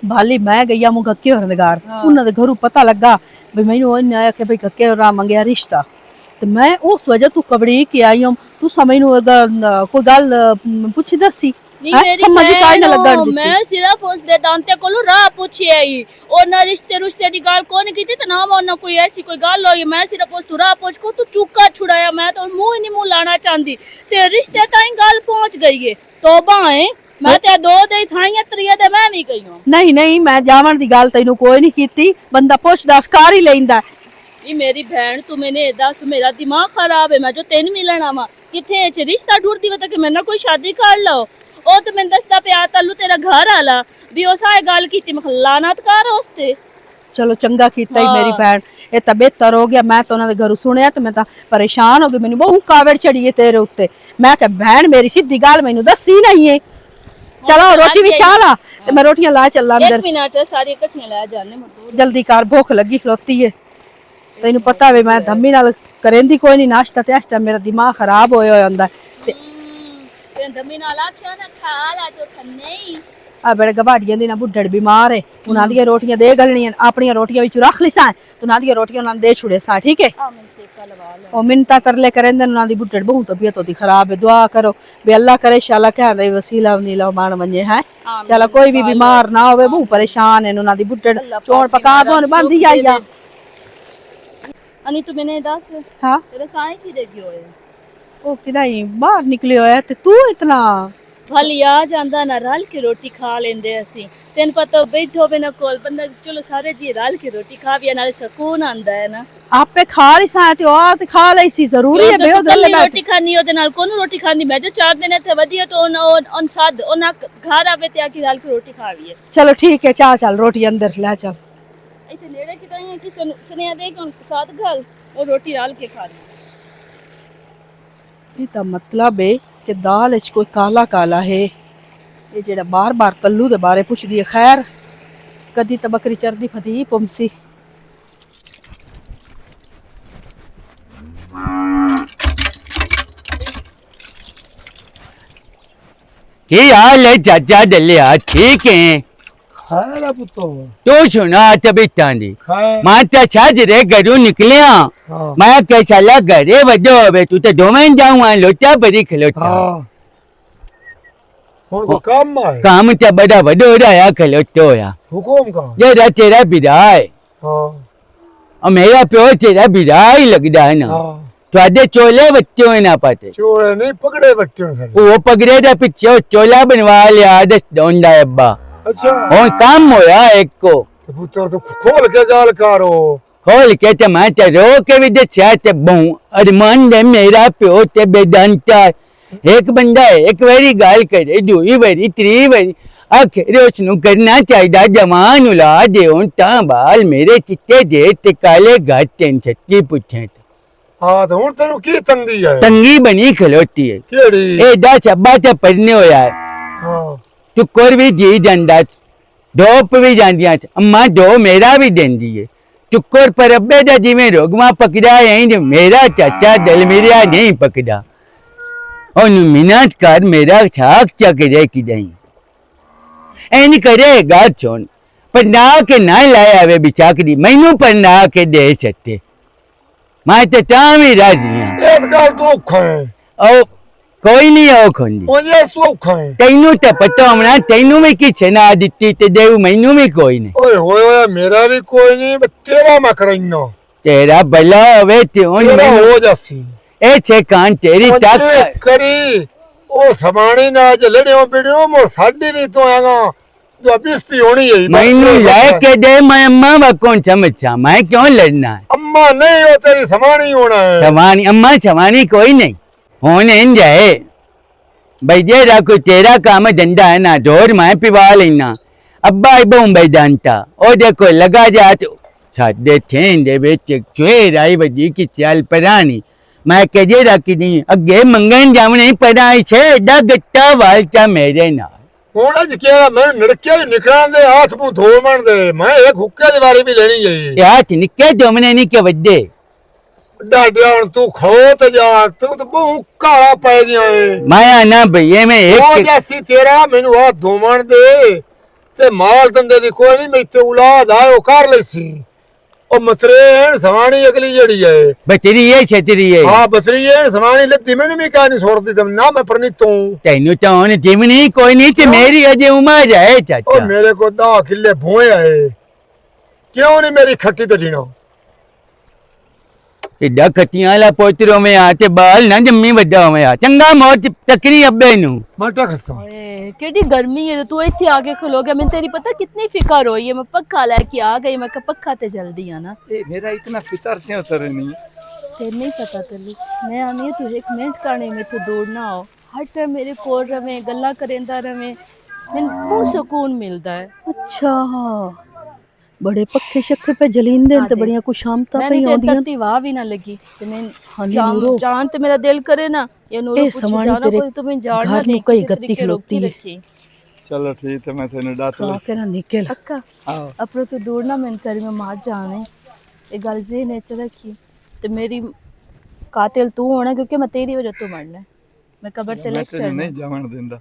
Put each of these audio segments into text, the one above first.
भाली मैं गई मु गक्के होर घर उन्होंने घरों पता लगा भाई मैनू आया कि भाई गक्के होर मंगया रिश्ता ते मैं उस वजह तू कबड़ी के आई हूं तू समय कोई गल पूछी दसी समझ काई ना लगा मैं सिर्फ उस दे दांते कोलो राह पूछी आई और ना रिश्ते रुश्ते दी गल कोनी कीती ते ना मोना कोई ऐसी कोई गल होई मैं सिर्फ उस तू राह पूछ को तू चुक्का छुड़ाया मैं तो मुंह नहीं मुंह लाना चाहती ते रिश्ते ताई गल पहुंच गई है तौबा है मैं ते दो दे थाइयां त्रिया ते मैं नहीं गई हूं नहीं नहीं मैं जावन दी गल तैनू कोई नहीं कीती बंदा पुछदा कार ही लेंदा ये मेरी बहन तू मैंने दस मेरा दिमाग खराब है मैं जो तेन मिलन आवा किथे च रिश्ता ढूंढदी वता कि मेरे ना कोई शादी कर लो ओ तो मैं दसदा पे तल्लू तेरा घर आला भी ओ साए गल कीती मैं लानत कर उसते चलो चंगा कीता ही मेरी बहन ये तो बेहतर हो गया मैं तो उन्होंने घरों सुनिया तो मैं तो परेशान हो गई मैंने बहुत कावड़ चढ़ी है तेरे उत्ते मैं कह बहन मेरी सीधी गल मैनू दसी नहीं है चलो रोटी भी चाह ला ते मैं रोटियां ला चला अंदर एक मिनट सारी इकट्ठियां ले जाने जल्दी कर भूख लगी खलोती है तेन पता वे मैं धम्मी नाल करेंदी कोई नहीं नाश्ता ते आस्ता मेरा दिमाग खराब होया होंदा ते धम्मी नाल आख्या ना खा ला तो खन्ने आ बड़े गवाड़ियां दी ना बुड्ढड़ बीमार है उन्हां दी रोटियां दे गलनियां अपनी रोटियां विच रख लिसा तो उन्हां दी रोटियां उन्हां दे छुड़े सा ठीक है ओ मिन्नता तरले करेंदे उन्हां दी बुड्ढड़ बहुत तबीयत होती खराब है दुआ करो बे अल्लाह करे शाला क्या दे वसीला नीला मान वने है शाला कोई भी बीमार ना होवे बहुत परेशान है उन्हां दी बुड्ढड़ चोण पका दोन बंदी आईया अनि तू मैंने दस हां तेरे साए की दे गयो है ओ किदाई बाहर निकलियो है ते तू इतना भली आ जांदा ना रल के रोटी खा लेंदे असी तेन पता बैठो बिना कोल बंदा चलो सारे जी रल के रोटी खाविया नाले सुकून आंदा है ना आपे खा ली सा ते और ते खा लई सी जरूरी है बे ओदे रोटी खानी ओदे नाल कोनु रोटी खानी मैं जो 4 दिन थे वदिया तो on साद ओना घर आवे ते आके रल के रोटी खाविए चलो ठीक है चल रोटी अंदर ले चल इथे नेड़े की ताई कि सुनिया दे कि साथ गल और रोटी रल के खा ये तो मतलब है कि दाल च कोई काला काला है ये जेड़ा बार बार तल्लू दे बारे पुछदी है खैर कदी तो बकरी चरदी फदी पुमसी की हाल है चाचा डलिया ठीक है खैर है पुत्तो तू सुना तबीयत दी माता छाजरे घरों निकलिया मैं कैसा लग घरे वड्डो होवे तू तो दोवें जाऊं लोटा भरी खलोता को काम है काम ते बड़ा वड्डो रहा खलोतो या हुकुम का ये तेरा बिराए हां और मेरा प्यो तेरा बिराई लगदा है ना ਤੁਹਾਡੇ ਚੋਲੇ ਬੱਚੇ ਹੋਏ ਨਾ ਪਾਤੇ ਚੋਲੇ ਨਹੀਂ ਪਕੜੇ ਬੱਚੇ ਸਰ ਉਹ ਪਗੜੇ ਦੇ ਪਿੱਛੇ ਚੋਲਾ ਬਣਵਾ ਲਿਆ ਦਸ ਦੋਂਦਾ ਅੱਬਾ ਅੱਛਾ ਹੁਣ ਕੰਮ ਹੋਇਆ ਇੱਕੋ ਪੁੱਤਰ ਤੂੰ ਖੋਲ ਕੇ ਗੱਲ ਕਰੋ खोल के टमाटर रो के भी दस्या ते बहु अरमान दे मेरा प्यो ते बेदांता एक बंदा एक बारी गाल करे दूई बारी त्री बारी आखिर उसनु करना चाहिए जवान उला दे ता बाल मेरे चिट्टे दे ते काले गाते सच्ची पूछे हां तो हुन तेनु की तंगी है तंगी बनी खलोती है केड़ी ए दा छब्बा ते पढ़ने होया है हां तू कोर भी जी जांदा डोप भी जांदियां अम्मा दो मेरा भी देंदी है चुक्कर पर अब्बे दा जिवें रोगवा पकड़ा है मेरा चाचा दलमेरिया नहीं पकड़ा और मिनट कर मेरा छाक चकरे की दई ऐन करेगा छोन पर ना के ना लाया वे बिचाकरी मैनू पर ना के दे सकते मैं तो तामी राजी हां इस गल तो औखा है ओ कोई नहीं आओ खोंदी ओए सो औखा है तैनू तो पता हमना तैनू में की छना दित्ती ते देव मैनू में कोई नहीं ओए होए मेरा भी कोई नहीं तेरा मैं करइनो तेरा भला होवे ते तेरा हो जासी ए छे कान तेरी ताकत करी ओ समाणी ना ज लड़ियो बिड़ियो मो साडी भी तो आगा जो बिस्ती होनी है मैनू लाए के दे मैं अम्मा वा कौन समझा मैं क्यों लड़ना है अम्मा नहीं हो तेरी समाणी होना है समानी अम्मा समानी कोई नहीं होने इन जाए भाई जे राको तेरा काम धंधा है ना ढोर मैं पिवा लेना अब्बा इबो भाई जानता ओ देखो लगा जा तो सादे थे दे बेच चुएर आई बजी की चाल परानी मैं कजे राखी नहीं अगे मंगन जावने पराई छे एडा गट्टा वालचा मेरे ना होना ज केरा मैं नड़के निकला दे हाथ मुंह धो मन दे मैं एक हुक्के दी बारी भी लेनी है हाथ निके दोमने नहीं के वड्डे डाडिया हुण तू खो तो जा, तू तो बहुत काला पै गया है। मैं आना भैया मैं वो एक जैसी तेरा मैनू आ धोमन दे ते माल धंधे दी कोई नहीं, मैं ते औलाद आए ओ कर लेसी। ओ मतरे सवानी अगली जड़ी है। बतरी है छतरी है हां बसरी है सवानी लद्दी मैंने भी कहा नहीं छोड़ती तुम ना, मैं परनी तू तेनू तो हुन जिमनी कोई नहीं ते मेरी अजे उम्र है ओ चाचा। मेरे को 10 किले भोए आए, क्यों नहीं मेरी खट्टी तो जीनो। एडा खटियां वाला पोतरो में आते बाल ना जम्मी वड्डा में आ चंगा मौत टकरी अब्बे नु मटा खसा ओए केडी गर्मी है, तू इत्थे आके खलो गया। मैं तेरी पता कितनी फिकर हुई है, मैं पक्खा लेके आ गई, मैं कहा पक्खा ते जल्दी आना। ए मेरा इतना फितर क्यों सर नहीं? तेरे नहीं पता तेली मैं आनी है, तू एक मिनट करने में तू दौड़ना हो, हर टाइम मेरे कोल रवे, गल्ला करेंदा रवे, मैनू बहुत सुकून मिलता है। अच्छा बड़े पक्के शक्के पे जलींदे ते बड़ियां कुछ शामता पे मैंने आउंदियां। तेरी वाह भी ना लगी ते मैं हाली नूरो जान ते मेरा दिल करे ना ये नूरो ए पूछ समानी जाना तेरे कोई तुम्हें जानना घर नु नहीं, कई किसी गत्ती तरीके रोकी खलोती है। रखी। चलो ठीक है, मैं तेने डांट खा के ना निकल। पक्का आओ। अपरो तू दूर ना मैं तेरी में मार जाने ये गल जे नेचर रखी ते मेरी कातिल तू होना, क्योंकि मैं तेरी वजह तो मरना है। मैं कब्र ते मैं लेके तेने चलना। नहीं जावन देंदा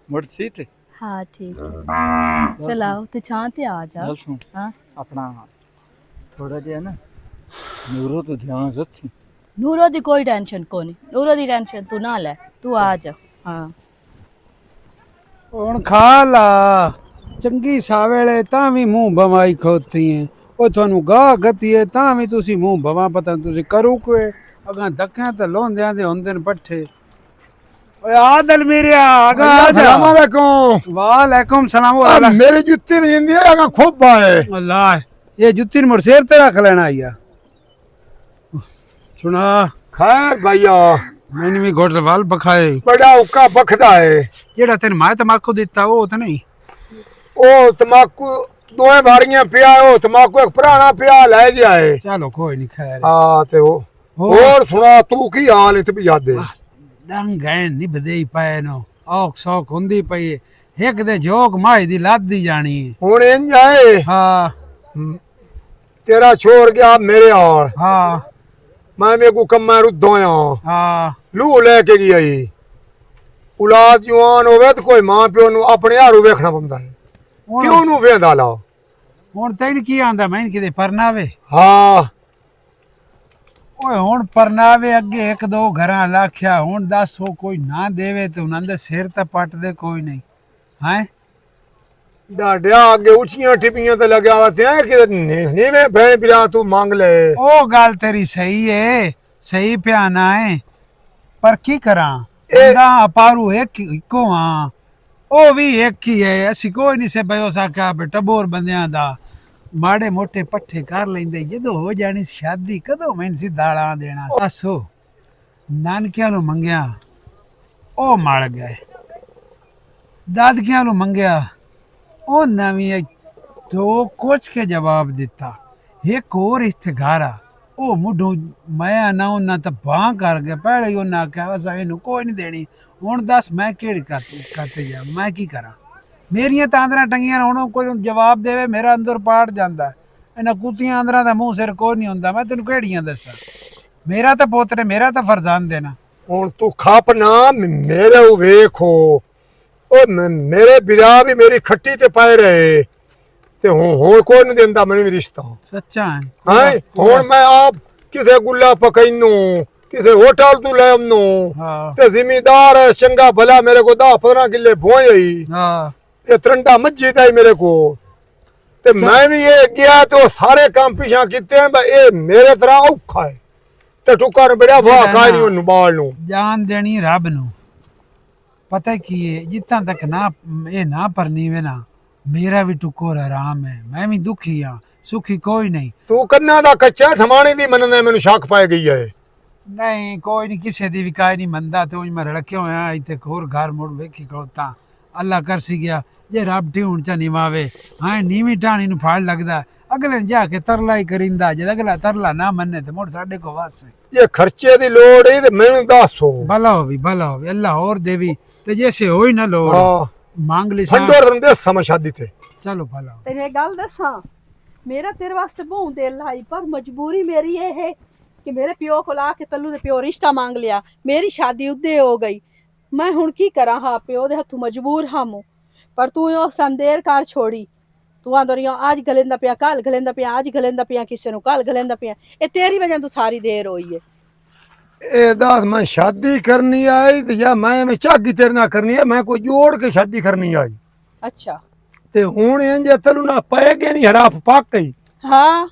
मुड़ सी ते हाँ ठीक है चल आओ ते छां ते आ जा। गल सुन हाँ अपना थोड़ा जिहा ना नूरो तो ध्यान रखी। नूरो दी कोई टेंशन कोनी, नूरो दी टेंशन तू ना ले, तू आ जा। हाँ ਹੁਣ ਖਾ ਲਾ ਚੰਗੀ ਸਾਵੇਲੇ ਤਾਂ ਵੀ ਮੂੰਹ ਬਵਾਈ ਖੋਤੀ ਹੈ। ਉਹ ਤੁਹਾਨੂੰ ਗਾਹ ਗਤੀ ਹੈ ਤਾਂ ਵੀ ਤੁਸੀਂ ਮੂੰਹ ਬਵਾ ਪਤਾ ਤੁਸੀਂ ਕਰੂ ਕੋਈ ਅਗਾਂ ਧੱਕਿਆਂ ਤੇ ਲੋਂਦਿਆਂ ਦੇ ਹੁੰਦੇ ਨੇ ਪੱਠੇ। ਓਏ ਆਦਲ ਮੇਰਿਆ ਅਗਾ ਆ ਜਾ। अस्सलाम वालेकुम। ਵਾਲੇਕੁਮ ਸਲਾਮ आ, ਵਾਲਾ मेरी जुत्ती नहीं जिंदी है, अगा खोबा है। ਅੱਲਾਹ ਇਹ ਜੁੱਤੀ ਨੂੰ ਮੁਰਸੇਰ ਤੇ ਰੱਖ ਲੈਣਾ ਆਇਆ। ਸੁਣਾ खैर भैया ਮੈਨੂੰ ਵੀ ਘੋਟ ਵਾਲ ਬਖਾਏ बड़ा उका बखदा है। ਜਿਹੜਾ ਤੈਨੂੰ ਮੈਂ ਤਮਾਕੂ ਦਿੱਤਾ ਉਹ ਤਾਂ ਨਹੀਂ। ओ तमाकू दोए बारियां पिया है, ओ तमाकू एक पुराना पिया ले गया है। ਚਲੋ ਕੋਈ ਨਹੀਂ ਖੈਰ हाँ ते वो ਹੋਰ? और सुना तू की हाल है, भी याद है। ਡੰਗ ਗਏ ਨਿਭਦੇ ਹੀ ਪਏ ਨੂੰ ਔਖ ਸੌਖ ਹੁੰਦੀ ਪਈ ਏ। ਇੱਕ ਦੇ ਜੋਗ ਮਾਈ ਦੀ ਲੱਦੀ ਜਾਣੀ ਏ। हुन इंज है ਹਾਂ तेरा छोड़ गया मेरे हाल, ਹਾਂ मैं मेरे को कम्मा रुद्धो आया ਹਾਂ लू लेके गई आई। औलाद जवान होवे तो कोई मां प्यो नु अपने हारू वेखना पौंदा है, क्यों नु वेंदा ला। ਹੁਣ ਤੈਨੂੰ ਕੀ ਆਂਦਾ ਮੈਂ ਕਿਤੇ ਪਰਨਾਵੇ। हाँ ਓਏ ਹੁਣ ਪਰਨਾਵੇ ਅੱਗੇ ਇੱਕ ਦੋ ਘਰਾਂ ਲਾਖਿਆ ਹੁਣ ਦੱਸ ਉਹ ਕੋਈ ਨਾ ਦੇਵੇ ਤੇ ਉਹਨਾਂ ਦੇ ਸਿਰ ਤੇ ਪੱਟ ਦੇ ਕੋਈ ਨਹੀਂ ਹੈ। डाडिया आगे ऊंचियां टिपियां ते लगा होते हैं कि नीवे भैन बिरा तू मांग ले। ਉਹ ਗੱਲ ਤੇਰੀ ਸਹੀ ਏ ਸਹੀ ਪਿਆਨਾ ਏ ਪਰ ਕੀ ਕਰਾਂ ਇਹਦਾ ਅਪਾਰੂ ਇੱਕ ਇੱਕੋ ਹਾਂ ਉਹ ਵੀ ਇੱਕ ਹੀ ਹੈ। ਅਸੀਂ ਕੋਈ ਨਹੀਂ ਸੇ ਬਇਓ ਸਾਕਾ ਬੇਟਾ ਬੋਰ ਬੰਦਿਆਂ ਦਾ ਮਾੜੇ ਮੋਟੇ ਪੱਠੇ ਕਰ ਲੈਂਦੇ ਜਦੋਂ ਹੋ ਜਾਣੀ ਸ਼ਾਦੀ ਕਦੋਂ ਮੈਂ ਸੀ ਦਾਲਾਂ ਦੇਣਾ ਸਾਸੋ ਨਾਨਕਿਆਂ ਨੂੰ ਮੰਗਿਆ ਉਹ ਮੜ ਗਏ, ਦਾਦਕਿਆਂ ਨੂੰ ਮੰਗਿਆ ਉਹ ਨਵੀਂ ਤੋਂ ਕੁਛ ਕੇ ਜਵਾਬ ਦਿੱਤਾ। ਇੱਕ ਹੋਰ ਇਸਤਿਗਾਰਾ ਉਹ ਮੁੱਢੋਂ ਮੈਂ ਨਾ ਉਹਨਾਂ ਤਾਂ ਬਾਂਹ ਕਰ ਗਿਆ ਪਹਿਲੇ ਹੀ ਉਹਨਾਂ ਆਖਿਆ ਅਸਾਂ ਇਹਨੂੰ ਕੋਈ ਨਹੀਂ ਦੇਣੀ। ਹੁਣ ਦੱਸ ਮੈਂ ਕਿਹੜੀ ਕਰਤੇ ਜਾ ਮੈਂ ਕੀ ਕਰਾਂ? ਮੇਰੀਆਂ ਤਾਂ ਅੰਦਰਾਂ ਟੰਗੀਆਂ ਹੁਣ ਕੋਈ ਜਵਾਬ ਦੇਵੇ ਮੇਰਾ ਅੰਦਰ ਪਾੜ ਜਾਂਦਾ। ਇਹਨਾਂ ਕੁੱਤੀਆਂ ਅੰਦਰਾਂ ਦਾ ਮੂੰਹ ਸਿਰ ਕੋਈ ਨਹੀਂ ਹੁੰਦਾ। ਮੈਂ ਤੈਨੂੰ ਕਿਹੜੀਆਂ ਦੱਸਾਂ? ਮੇਰਾ ਤਾਂ ਪੋਤਰੇ ਮੇਰਾ ਤਾਂ ਫਰਜ਼ਾਨ ਦੇਣਾ। हुन तू खाप ना मेरे वेखो ओ मेरे बिरा भी मेरी खट्टी ते पाए रहे ते हुन कोई नहीं देंदा मैनू भी रिश्ता सच्चा है है। हुन मैं आप किसे गुल्ला पकैनू किसे होटल तू ले आमनू हाँ ते जिम्मेदार है चंगा भला मेरे को 10-15 किले भोई आई हाँ ते तरंडा मज्जी दा मेरे को ते मैं भी ये गया तो सारे काम पिछा किते हैं ए मेरे तरह औखा है ते टुकर बड़ा वाह खाई नहीं उन बाल नु। ਜਾਨ ਦੇਣੀ ਰੱਬ ਨੂੰ। ਪਤਾ ਕੀ ਹੈ ਜਿੱਤਾਂ ਤੱਕ ਨਾ ਇਹ ਨਾ ਪਰਨੀਵੇ ਨਾ ਮੇਰਾ ਵੀ ਟੁੱਕਰ ਆਰਾਮ ਹੈ। ਮੈਂ ਵੀ ਦੁਖੀ ਆ ਸੁਖੀ ਕੋਈ ਨਹੀਂ। तू कन्ना दा कच्चा थमाने दी मनने मैनू शक पाई गई है। ਨਹੀਂ ਕੋਈ ਨਹੀਂ ਕਿਸੇ ਦੀ ਵੀ ਕਾਇ ਨਹੀਂ ਮੰਨਦਾ ਤੇ ਉਹ ਮੈਂ ਰੜਕਿਆ ਹੋਇਆ ਇੱਥੇ ਹੋਰ ਘਰ ਮੁੜ ਵੇਖੀ ਖਲੋਤਾ ਅੱਲਾ ਕਰ ਸੀ ਗਿਆ ਜੇ ਰੱਬ ਢਿਉਣ ਚ ਨਿਵਾਵੇ ਹਾਂ ਨੀਵੀਂ ਢਾਣੀ ਨੂੰ ਫੜ ਲੱਗਦਾ ਅਗਲੇ ਜਾ ਕੇ ਤਰਲਾ ਹੀ ਕਰਿੰਦਾ ਜਦ ਅਗਲਾ ਤਰਲਾ ਨਾ ਮੰਨੇ ਤੇ ਮੁੜ ਸਾਡੇ ਕੋ ਵਾਸੇ ये खर्चे दी लोड़ है ते मैनू दसो। ਭਲਾ ਹੋਵੇ ਅੱਲਾ ਹੋਰ ਦੇਵੀ ਤੇ ਜੈਸੇ ਹੋਈ ਨਾ ਲੋੜ हां ਮੰਗ ਲਈ ਸਾਂ फंडोर दंदे समझ शादी थे। ਚਲੋ ਭਲਾ ਹੋਵੇ। ਤੈਨੂੰ ਇਹ ਗੱਲ ਦੱਸਾਂ ਮੇਰਾ ਤੇਰੇ ਵਾਸਤੇ ਬਹੁਤ ਦਿਲ ਲਾਈ ਪਰ ਮਜਬੂਰੀ ਮੇਰੀ ਇਹ ਹੈ कि मेरे प्यो को ला के तल्लू दे प्यो रिश्ता मांग लिया, मेरी शादी उदे हो गई। मैं हुण की करा? हाँ प्यो दे हथों मजबूर हाँ मु, पर तू यो सम देर कार छोड़ी। तू आंदो रही आज गलेंदा पिया, कल गलेंदा पिया, आज गलेंदा पिया किसे नु, कल गलेंदा पिया। ए तेरी वजह तो सारी देर होई है। ए दस मैं शादी करनी आई ते या मैं झागी तेरे नाल करनी है, मैं कोई जोड़ के शादी करनी आई अच्छा ते हुण इंज तैनू ना पै गए नहीं हराफ पक गई हाँ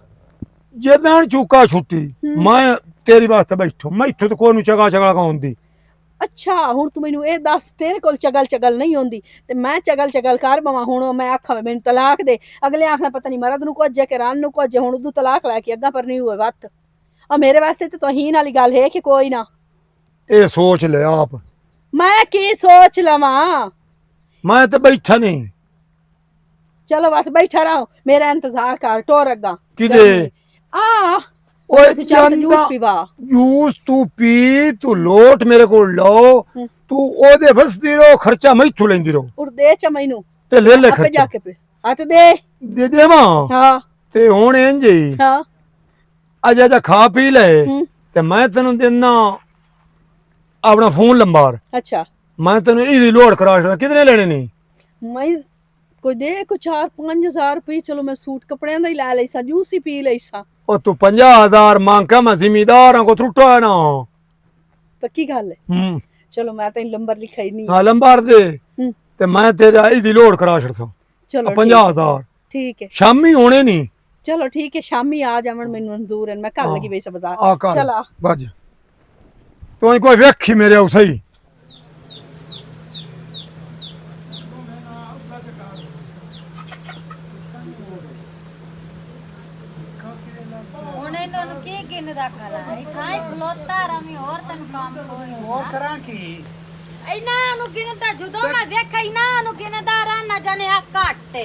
जे मैं चूका छुट्टी मैं तेरी वास्ते बैठो, मैं इत्थों तो कोई नु चगा चगा होंदी। अच्छा हुण तू मैनू ए दस तेरे कोल चगल चगल नहीं होंदी ते मैं चगल चगल कर बवां? हुण मैं आखां मैनू तलाक दे, अगले आखना पता नहीं मरद नु कोजे के रान नु कोजे, हुण उदू तलाक लैके अग्गा पर नहीं हुए वत। और मेरे वास्ते तो तोहीन वाली गल है कि कोई ना। ए सोच ले आप, मैं की सोच लवां? मैं तो बैठा नहीं। चलो बस बैठा रहो, मेरा इंतजार कर, टोर अग्गा किदे? आ ओए तू चल ते जूस चंदा पीवा। जूस तू पी, तू लोट मेरे को लो, तू ओदे फसदी रहो, खर्चा मैथों लेंदी रहो उर दे च मैनू ते ले ले आपे खर्चा जाके पे हाथ दे। दे देवा। हाँ ते हुण इंज ही हाँ अज अज खा पी ले हम्म। ते मैं तेनू देना अपना फोन लंबार, अच्छा मैं तेनू इदी लोड करा छड़ा। कितने लेने नहीं? मैं कोई दे को 4-5 रुपये, चलो मैं सूट कपड़े दा ही लै लईसा, जूस ही पी लईसा। ओ तू 50,000 मांग के मैं जिम्मेदार को त्रुटा है ना। पक्की गल है? चलो मैं तेन नंबर लिखाई नहीं। हाँ लंबार दे हम्म। ते मैं तेरा इदी लोड करा छड़सा चलो 50,000 ठीक है। शामी होने नहीं। चलो ठीक है, शामी आ जावन, मैनू मंजूर है, मैं कल लगी बेसा आ बाजार। कर चल आ। बाज तू कोई वेखी मेरे उ सही। ਹੁਣ ਇਹਨਾਂ ਨੂੰ ਕੀ ਗਿਣਦਾ ਖਰਾ ਇਥਾਈ ਖਲੋਤਾ ਰਮੀ ਹੋਰ ਤੈਨੂੰ ਕੰਮ ਕੋਈ ਉਹ ਕਰਾਂ ਕੀ? ਇਹਨਾਂ ਨੂੰ ਗਿਣਦਾ ਜਦੋਂ ਮੈਂ ਵੇਖਿਆ ਇਹਨਾਂ ਨੂੰ ਗਿਣਦਾ ਰਹਿਣਾ ਜਾਣੇ ਆ ਘੱਟ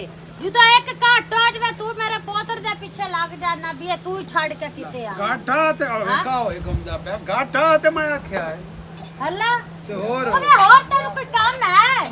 ਜਦੋਂ ਇੱਕ ਘੱਟ ਹੋ ਜਾਵੇ ਤੂੰ ਮੇਰੇ ਪੋਤਰ ਦੇ ਪਿੱਛੇ ਲੱਗ ਜਾਣਾ ਵੀ ਇਹ ਤੂੰ ਹੀ ਛੱਡ ਕੇ ਕਿਤੇ ਆ ਗਾਠਾ ਤੇ ਕਾ ਹੋਏ ਗਮਦਾ ਪਿਆ ਗਾਠਾ ਤੇ ਮੈਂ ਆਖਿਆ ਹੈ ਹੱਲਾ ਤੇ ਹੋਰ ਓਏ ਹੋਰ ਤੈਨੂੰ ਕੋਈ ਕੰਮ ਹੈ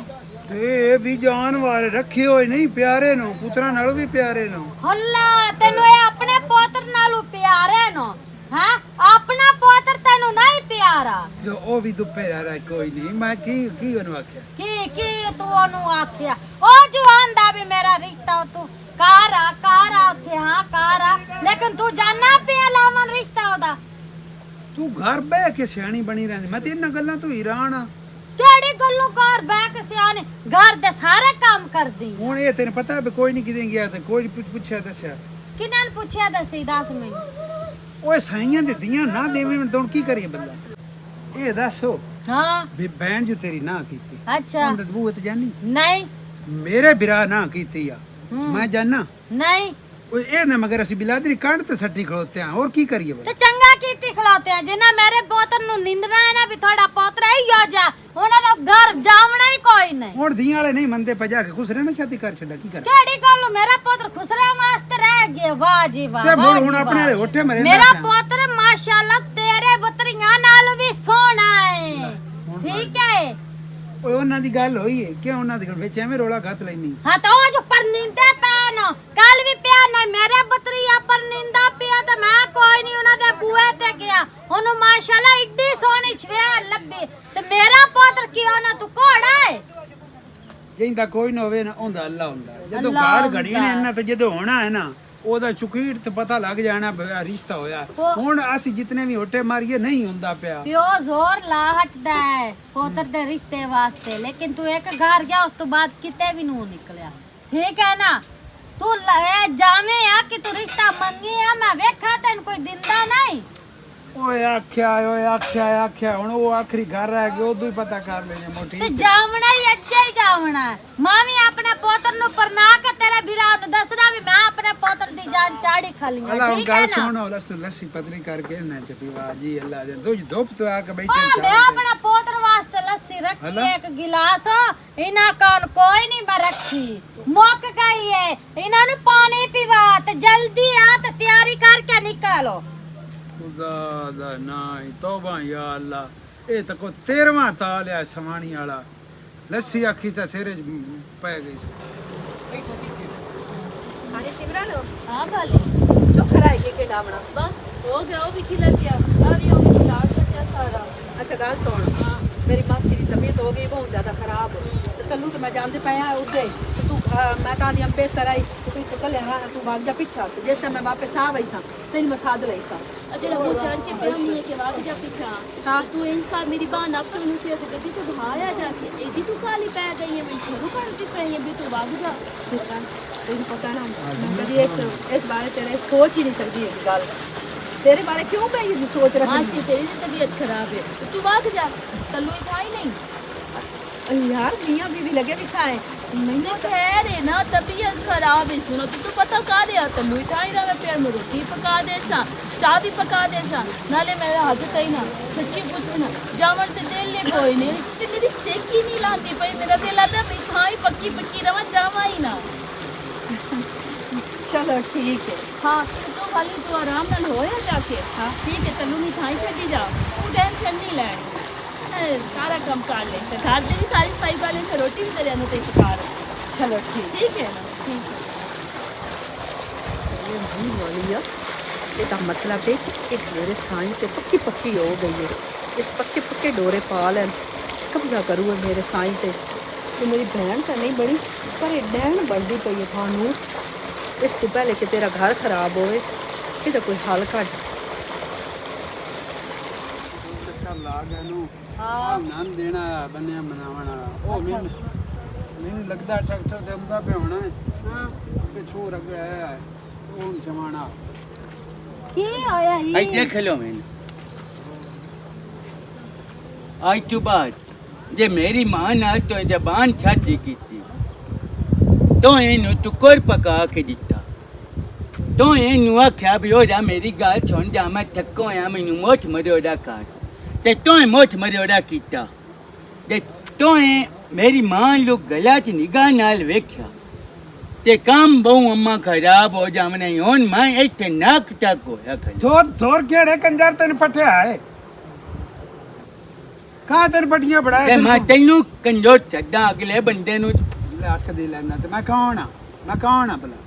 ਤੇ ਇਹ ਵੀ ਜਾਨਵਰ ਰੱਖੇ ਹੋਏ ਨਹੀਂ ਪਿਆਰੇ ਨੂੰ, ਪੁੱਤਰਾਂ ਨਾਲੋਂ ਵੀ ਪਿਆਰੇ ਨੂੰ। ਹੱਲਾ ਤੈਨੂੰ ਇਹ ਆਪਣੇ ਪੋਤਰ ਨਾਲੋਂ ਪਿਆਰੇ ਨੂੰ ਹਾਂ ਆਪਣਾ ਪੋਤਰ ਤੈਨੂੰ ਨਹੀਂ ਪਿਆਰਾ ਜੋ ਉਹ ਵੀ ਦੁੱਪੇ ਰਹਿ ਕੋਈ ਨਹੀਂ। ਮੈਂ ਕੀ ਉਹਨੂੰ ਆਖਿਆ? ਕੀ ਤੂੰ ਉਹਨੂੰ ਆਖਿਆ? ਉਹ ਜੋ ਆਂਦਾ ਵੀ ਮੇਰਾ ਰਿਸ਼ਤਾ ਤੂੰ ਕਾਰਾ ਉੱਥੇ ਹਾਂ ਕਾਰਾ, ਲੇਕਿਨ ਤੂੰ ਜਾਨਣਾ ਪਿਆ ਲਾਵਨ ਰਿਸ਼ਤਾ ਉਹਦਾ। ਤੂੰ ਘਰ ਬਹਿ ਕੇ ਸਿਆਣੀ ਬਣੀ ਰਹਿੰਦੀ, ਮੈਂ ਤੇ ਇਹਨਾਂ ਗੱਲਾਂ ਤੋਂ ਹੈਰਾਨ ਆ। ਕਿਹੜੀ ਗੱਲੋਂ ਘਰ ਬਹਿ ਕੇ ਸਿਆਣੇ, ਘਰ ਦੇ ਸਾਰੇ ਕੰਮ ਕਰਦੀ। ਹੁਣ ਇਹ ਤੈਨੂੰ ਪਤਾ ਵੀ ਕੋਈ ਨਹੀਂ ਕਿਤੇ ਗਿਆ ਤੇ ਕੋਈ ਪੁੱਛਿਆ ਦੱਸਿਆ ਕਿਨਾਂ ਨੂੰ ਪੁੱਛਿਆ ਦੱਸੀ ਦੱਸ ਮੈਨੂੰ। ਓਏ ਸਾਈਆਂ ਦੇ ਦੀਆਂ ਨਾ ਦੇਵੇਂ ਹੁਣ ਕੀ ਕਰੀਏ ਬੰਦਾ? ਇਹ ਦੱਸੋ ਹਾਂ ਵੀ ਬੈਣ ਜੋ ਤੇਰੀ ਨਾ ਕੀਤੀ ਅੱਛਾ ਉਹਦੇ ਬੂਹੇ ਤੇ ਜਾਨੀ ਨਹੀਂ ਮੇਰੇ ਬਿਰਾ ਨਾ ਕੀਤੀ ਆ ਮੈਂ ਜਾਨਾ ਨਹੀਂ ਓਏ ਇਹ ਨਾ ਮਗਰ ਅਸੀਂ ਬਿਲਾਦਰੀ ਕੰਡ ਤੇ ਸੱਟੀ ਖਲੋਤੇ ਆ, ਹੋਰ ਕੀ ਕਰੀਏ ਤੇ ਚੰਗਾ ਕੀਤੀ ਖਲਾਤੇ ਆ ਜਿੰਨਾ ਮੇਰੇ ਪੋਤਰ ਨੂੰ ਨਿੰਦਣਾ ਹੈ ਨਾ ਵੀ ਤੁਹਾਡਾ ਪੋਤਰਾ ਹੀ ਹੋ ਜਾ, ਉਹਨਾਂ ਦਾ ਘਰ ਜਾਵਣਾ ਹੀ ਕੋਈ ਨਹੀਂ। ਹੁਣ ਦੀਆਂ ਵਾਲੇ ਨਹੀਂ ਮੰਨਦੇ ਭਜਾ ਕੇ ਖੁਸ਼ ਰਹਿਣਾ ਸ਼ਾਦੀ ਕਰ ਛੱਡਾ ਕੀ ਕਰ ਕਿਹੜੀ ਗੱਲ ਮੇਰਾ ਪੁੱਤਰ ਖੁਸਰਿਆ ਵਾਸਤੇ ਰਹਿ ਗਿਆ। ਵਾਹ ਜੀ ਵਾਹ ਤੇ ਵਾਹ ਜੀ ਹੁਣ ਆਪਣੇ ਵਾਹ। ਵਾਲੇ ਹੋਠੇ ਮਰੇ ਮੇਰਾ ਪੁੱਤਰ ਮਾਸ਼ਾਅੱਲਾ ਤੇਰੇ ਬਤਰੀਆਂ ਨਾਲ ਵੀ ਸੋਹਣਾ ਹੈ, ਠੀਕ ਹੈ। ਓਏ ਉਹਨਾਂ ਦੀ ਗੱਲ ਹੋਈ ਹੈ ਕਿ ਉਹਨਾਂ ਦੀ ਗੱਲ ਵਿੱਚ ਐਵੇਂ ਰੋਲਾ ਘੱਤ ਲੈਣੀ। ਹਾਂ ਤਾਂ ਉਹ ਜੋ ਪਰਨਿੰਦੇ ਪੈਨ ਕੱਲ ਵੀ ਪਿਆ ਨਾ ਮੇਰੇ ਬਤਰੀਆ ਪਰਨਿੰਦਾ ਪਿਆ ਤੇ ਮੈਂ ਕੋਈ ਨਹੀਂ ਉਹਨਾਂ ਦੇ ਬੂਹੇ ਤੇ ਗਿਆ, ਉਹਨੂੰ ਮਾਸ਼ਾਅੱਲਾ ਇੱਡੀ ਸੋਹਣੀ ਛਵੇਲ ਲੱਭੀ ਤੇ ਮੇਰਾ ਪੁੱਤਰ ਕੀ ਉਹਨਾਂ ਤੂੰ ਘੋੜਾ ਹੈ। ਜਿੰਦਾ ਕੋਈ ਨਾ ਹੋਵੇ ਨਾ ਹੁੰਦਾ ਅੱਲਾ ਹੁੰਦਾ। ਜਦੋਂ ਅੱਲਾ ਗਾੜ ਹੁੰਦਾ। ਘੜੀ ਨੇ ਇਹਨਾਂ ਤੇ ਜਦੋਂ ਹੋਣਾ ਹੈ ਨਾ ਉਹਦਾ ਚੁਕੀਰ ਤੇ ਪਤਾ ਲੱਗ ਜਾਣਾ ਵੀ ਆਹ ਰਿਸ਼ਤਾ ਹੋਇਆ। ਹੁਣ ਅਸੀਂ ਜਿਤਨੇ ਵੀ ਹੋਟੇ ਮਾਰੀਏ ਨਹੀਂ ਹੁੰਦਾ ਪਿਆ। ਪਿਓ ਜ਼ੋਰ ਲਾ ਹਟਦਾ ਹੈ ਪੁੱਤਰ ਦੇ ਰਿਸ਼ਤੇ ਵਾਸਤੇ, ਲੇਕਿਨ ਤੂੰ ਇੱਕ ਘਰ ਗਿਆ ਉਸ ਤੋਂ ਬਾਅਦ ਕਿਤੇ ਵੀ ਨਹੀਂ ਨਿਕਲਿਆ, ਠੀਕ ਹੈ ਨਾ। ਤੂੰ ਜਾਵੇਂ ਆ ਕਿ ਤੂੰ ਰਿਸ਼ਤਾ ਮੰਗੀ ਆ, ਮੈਂ ਵੇਖਾ ਤੈਨੂੰ ਕੋਈ ਦਿੰਦਾ ਨਹੀਂ। ਓਏ ਆਖਿਆ ਹੁਣ ਉਹ ਆਖਰੀ ਘਰ ਰਹਿ ਗਿਆ ਉਦੋਂ ਹੀ ਪਤਾ ਕਰ ਲੈਣੇ ਮੋਟੀ ਤੇ ਜਾਵਣਾ ਹੀ ਅੱਜੇ ਹੀ ਜਾਵਣਾ। ਮਾਂ ਵੀ ਆਪਣੇ ਪੁੱਤਰ ਨੂੰ ਪਰਨਾ ਕੇ ਤੇਰੇ ਵੀਰਾਂ ਨੂੰ ਦੱਸਣਾ ਵੀ ਮੈਂ ਆਪਣੇ ਪੁੱਤਰ ਦੀ ਜਾਨ ਚਾੜੀ ਖਾਲੀਆਂ, ਅੱਲਾ ਠੀਕ ਹੈ ਗੱਲ ਨਾ। ਸੁਣੋ ਲੱਸੀ ਪਤਲੀ ਕਰਕੇ ਨਾ ਚਪੀਵਾ ਜੀ ਅੱਲਾ ਦੇ ਦੋ ਧੁੱਪ ਤੋਂ ਆ ਕੇ ਹਾਂ, ਬੈਠੇ ਮੈਂ ਆਪਣੇ ਪੁੱਤਰ ਵਾਸਤੇ ਲੱਸੀ ਰੱਖੀ ਇੱਕ ਗਿਲਾਸ, ਇਹਨਾਂ ਕਾਨ ਕੋਈ ਨਹੀਂ ਮੈਂ ਰੱਖੀ, ਮੁੱਕ ਗਈ ਏ। ਇਹਨਾਂ ਨੂੰ ਪਾਣੀ ਪੀਵਾ ਤੇ ਜਲਦੀ ਆ ਤੇ ਤਿਆਰੀ ਕਰਕੇ ਨਿਕਲੋ। ਖੁਦਾ ਦਾ ਨਾਮ ਤੌਬਾ ਯਾ ਅੱਲਾ, ਇਹ ਤਾਂ ਕੋ 13ਵਾਂ ਤਾਲ ਆ ਸਮਾਣੀ ਵਾਲਾ। ਲੱਸੀ ਆਖੀ ਤਾਂ ਸਿਰੇ ਪੈ ਗਈ ਸੀ। ਸਿਮਰਨ ਹਾਂ ਭਾਲੇ चोखा रह गया के डावना बस हो गया, वो भी खिला दिया, अभी वो भी खिला सच्चा सारा। अच्छा गल सुन, मेरी मासी की तबीयत हो गई बहुत ज्यादा खराब, तो तल्लू तो मैं जानते पे है उठे, तो तू मैं कहा दिया बेहतर आई तो तू कल है तू भाग जा पीछा, तो जिस टाइम मैं वापस आ गई सा तेरी मैं साध रही सा। अजड़ा वो चढ़ के पे नहीं है के वाग जा पीछा। हाँ तू इसका मेरी बान अब तो नहीं तो गदी तो भाया जाके एक भी तू काली पै गई है, मैं छोरू करती पे है भी तू भाग जा। तेरी पता ना मैं कभी इस बारे तेरे सोच ही नहीं सकती है गल, तेरे बारे क्यों मैं ये सोच रहा मासी तेरी तबीयत खराब है, तो तू भाग जा, तल्लू था ही नहीं। यार मियाँ बीवी लगे भी साए मैंने कह रहे ना तबीयत खराब है, सुनो तो पता का दे तल्लू था ही रहा पेड़ में रोटी पका दे सा, चाय भी पका दे सा, नाले मेरा हाथ ही ना सच्ची पूछना जावन ते दिल ले कोई नहीं, ते मेरी सेकी नहीं लाती भाई, मेरा दिल आता मैं था ही पक्की पक्की रवा जावा ही ना। चलो ठीक है। हाँ तो खाली तू आराम नाल होया जाके। हाँ ठीक है तल्लू नहीं थाई छड़ी जा, तू टेंशन नहीं लेनी, सारा काम कर ले से, घर दी सारी सफाई कर ले से, रोटी भी तेरे अनुते पका रहे। चलो ठीक है ना, ठीक है। इसका मतलब है कि एक मेरे साईं ते पक्की पक्की हो गई है, इस पक्के पक्के डोरे पा लेन कब्जा करूँ मेरे साईं ते। तो मेरी बहन तो नहीं बनी पर ये डैन बनती पई है थानू, इस तो पहले कि तेरा घर खराब होए कि कोई हल कट। ਨਾਮ ਦੇਣਾ ਬੰਨਿਆ ਮਨਾਵਣਾ ਉਹ ਮੈਨੂੰ ਲੱਗਦਾ ਟਰੈਕਟਰ ਤੇ ਆਉਂਦਾ ਪਿਆ ਹੋਣਾ ਹਾਂ ਪਿੱਛੋਂ ਰਗ ਹੈ ਉਹ ਜਮਾਣਾ की होया ही आई देख लो मैंने आज तो बात जे मेरी मां ना तो जबान छाजी की तो एनु टुकर पका के दिता, तो एनु आख्या भी हो जा मेरी गाल सुन जा, मैं थको आ मैनू मोट मरोड़ा कर, ते तो मोट मरोड़ा कीता, ते तो मेरी मां लोग गला च निगाह नाल वेख्या, ते काम बहु अम्मा खराब हो जा मैंने होन मैं इत्थे नाक तक होया खड़ी। थोर केड़े कंजर तन पठिया है कहां तन पटियां बड़ाए ते मैं तैनू कंजोर छड्डा अगले बंदे नु ਲੱਖ ਦੀ ਲੈਣਾ ਤੇ ਮੈਂ ਕੌਣ ਆ ਭਲਾ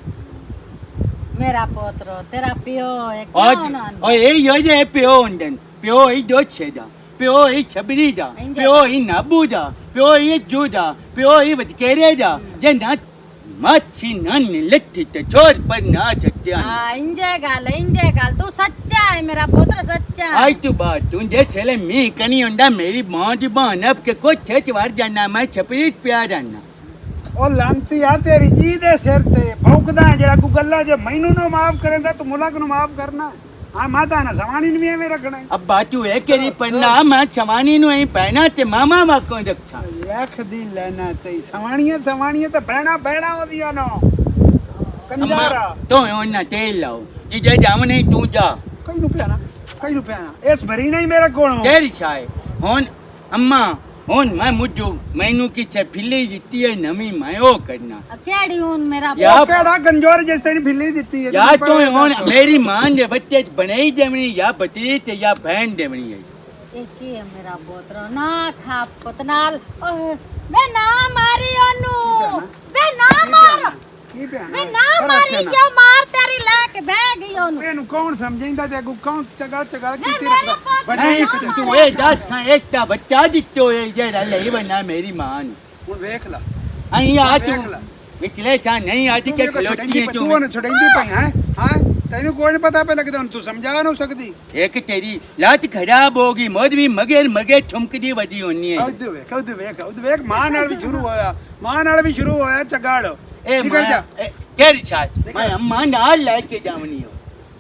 मेरा पोतरो तेरा पियो है और क्यों ना ये यो जे प्यो होंदन, प्यो ही दोछे जा, प्यो ही छबरी जा, प्यो ही नाबू जा, प्यो ही जू जा, प्यो ही वटकेरे जा, जे ना माछी नन लट्ठी ते छोर पर ना छत्या। हाँ इंजे गाल तू सच्चा है, मेरा पोतरा सच्चा है। आई तू बात तू जे छले मी कनी होंदा मेरी मां दी बहन अब के कोठे च वार जाना, मैं छपरी प्यार जाना। ਉਹ ਲਾਂਤੀ ਆ ਤੇਰੀ ਜੀ ਦੇ ਸਿਰ ਤੇ ਭੌਂਕਦਾ ਜਿਹੜਾ ਕੋ ਗੱਲਾਂ ਜੇ ਮੈਨੂੰ ਨਾ ਮਾਫ ਕਰੇਂਦਾ ਤੂੰ ਮੁਲਕ ਨੂੰ ਮਾਫ ਕਰਨਾ। ਹਾਂ ਮਾਤਾ ਨਾ ਸਵਾਣੀ ਨੂੰ ਵੀ ਐਵੇਂ ਰੱਖਣਾ अब बात तू है केरी पन्ना मैं छवानी नु ही पहना ते मामा वाको रखा। ਲੱਖ ਦੀ ਲੈਣਾ ਤੇ ਸਵਾਣੀਆਂ ਤਾਂ ਬਹਿਣਾ ਉਹਦੀਆਂ ਨੋ ਕੰਜਾਰਾ तो ओना तेल लाओ जे जाम नहीं तू जा ਕਈ ਨੂੰ ਪਿਆਣਾ ਇਸ ਭਰੀ ਨਹੀਂ ਮੇਰੇ ਕੋਲੋਂ केरी छाए होन अम्मा होन मैं मुझो मैनू किथे फिल्ली दित्ती है नवी मैं ओ करना केड़ी हूं मेरा या ਉਹ ਕਿਹੜਾ ਕੰਜੋਰ ਜਿਸ ਤੈਨੂੰ ਫਿੱਲੀ ਦਿੱਤੀ ਹੈ या तो होन मेरी मां ने बच्चे बने ही देवनी या बतरी ते या बहन देवनी है। एक ही है मेरा पोतरा ना खा पतनाल मैं ना मारी ओनू मैं ना मार ਕੀ ਪਿਆਣਾ मैं ना मारी क्यों मार तेरी लेके बह गई ओनू ਇਹਨੂੰ ਕੌਣ ਸਮਝਾਉਂਦਾ ਤੇ ਅੱਗੋਂ ਕੌਣ ਚਗਲ ਕੀਤੀ मेरा ਰੱਖਦਾ पोतरा नहीं बड़ा तू ए दास खा एक ता बच्चा दित्तो है जे ले बना मेरी मां ने ਹੁਣ ਵੇਖ ਲੈ आई आ तू देख ला। निकले चा नहीं आज के खलोती है ਤੂੰ ਉਹਨੂੰ ਛੜਾਈਂਦੀ ਪਈ ਹੈ ਹਾਂ ਤੈਨੂੰ ਕੋਈ ਨਹੀਂ ਪਤਾ ਪੈ ਲੱਗਦਾ ਹੁਣ ਤੂੰ ਸਮਝਾ ਨਾ ਸਕਦੀ एक तेरी लात खराब होगी मोर भी मगे ठुमकदी वदी होनी है। ਉਹਦੇ ਵੇਖ ਮਾਂ ਨਾਲ ਵੀ ਸ਼ੁਰੂ ਹੋਇਆ ਚਗੜ ए निकल जा केरी छाए मैं अम्मा नाल लेके जावनी हो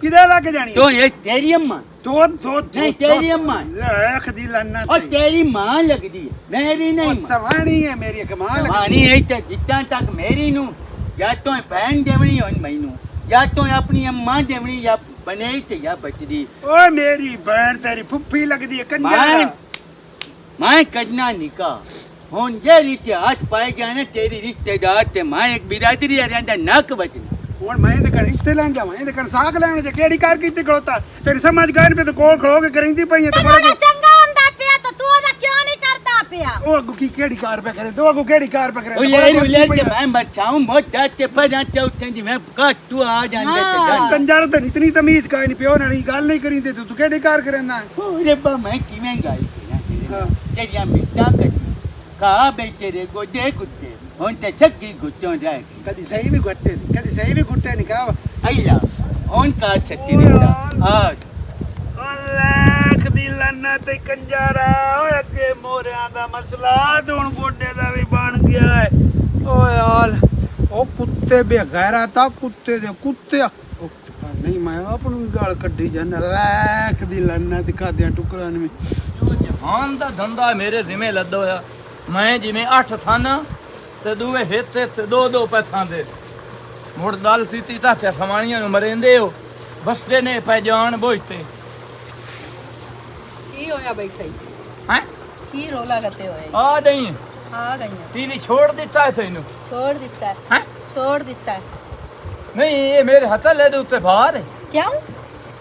ਕਿਦੇ ਲਾ ਕੇ ਜਾਣੀ तो ये तेरी अम्मा ਦੋ नहीं तेरी अम्मा ਲੱਖ ਦੀ ਲੰਨਾ और तेरी मां लगदी है मेरी नहीं मां। ਸਵਾਣੀ ਹੈ ਮੇਰੀ ਕਮਾਲ मानी है तो जितना तक मेरी नु या तो बहन देवनी हो मैनू या तो अपनी अम्मा देवनी या बने ते या बचदी ਓਏ ਮੇਰੀ ਭੈਣ ਤੇਰੀ ਫੁੱਫੀ ਲੱਗਦੀ ਹੈ ਕੰਜਰ मैं करना निकाह हुन जे रीते हाथ पाए गया ना तेरी रिश्तेदार ते मैं एक बिरादरी रहंदा नक वटना ਹੁਣ ਮੈਂ ਇਹਦੇ ਘਰ ਰਿਸ਼ਤੇ ਲੈਣ ਜਾਵਾਂ ਇਹਦੇ ਘਰ ਸਾਖ ਲੈਣ ਜੇ ਕਿਹੜੀ ਕਰ ਕੀਤੀ ਖਲੋਤਾ ਤੇਰੀ ਸਮਝ ਗਾਇਨ ਪੇ ਤੇ ਕੋਲ ਖਲੋ ਕੇ ਕਰਿੰਦੀ ਪਈ ਹੈ ਤੇ तेरा चंगा हुंदा पिया तो तू ओदा क्यों नहीं करता पिया ओ अगू की केड़ी कार पे करे दो अगू केड़ी कार पे करे उले के मैं बचाऊं मोटा ते पर चौथे जी मैं काट तू आ जांदे ते जान कंजार तो इतनी तमीज का नहीं पियो ना गल नहीं करी दे तू केड़ी कार करेंदा ओरे बा मैं किवें गाई तेरिया मिट्टा कटी का बे तेरे गोडे गुट्टे हुन ते छक्की गुट्टों जाए कदी सही भी घुट्टे कदी सही भी घुट्टे नहीं का आइया हुन का छत्ती रिश्ता आ लाख दी लन्ना ते कंजारा ओए अगे मोरियां दा मसला ते हुन गोडे दा भी बन गया है ओ यार ओ कुत्ते बेगैरा ता कुत्ते दे कुत्ते नहीं मैं अपनी गाल कड्डी जाना लाख दी लन्ना ते कादियां टुकरां में जहान दा धंधा मेरे जिम्मे लद्दो होया मैं जिवें 8 थाना ते दूए हित दो दो पे थांदे मुड़ दल तीती ताते समाणियां नु मरेंदे हो बसदे ने पै जान बोझते की होया बैठे हैं की रोला करते होए आ नहीं आ गई टीवी छोड़ दिता है तेनू छोड़ दिता है हैं छोड़ दिता है नहीं ये मेरे हथ ले दे उत्ते बाहर क्यों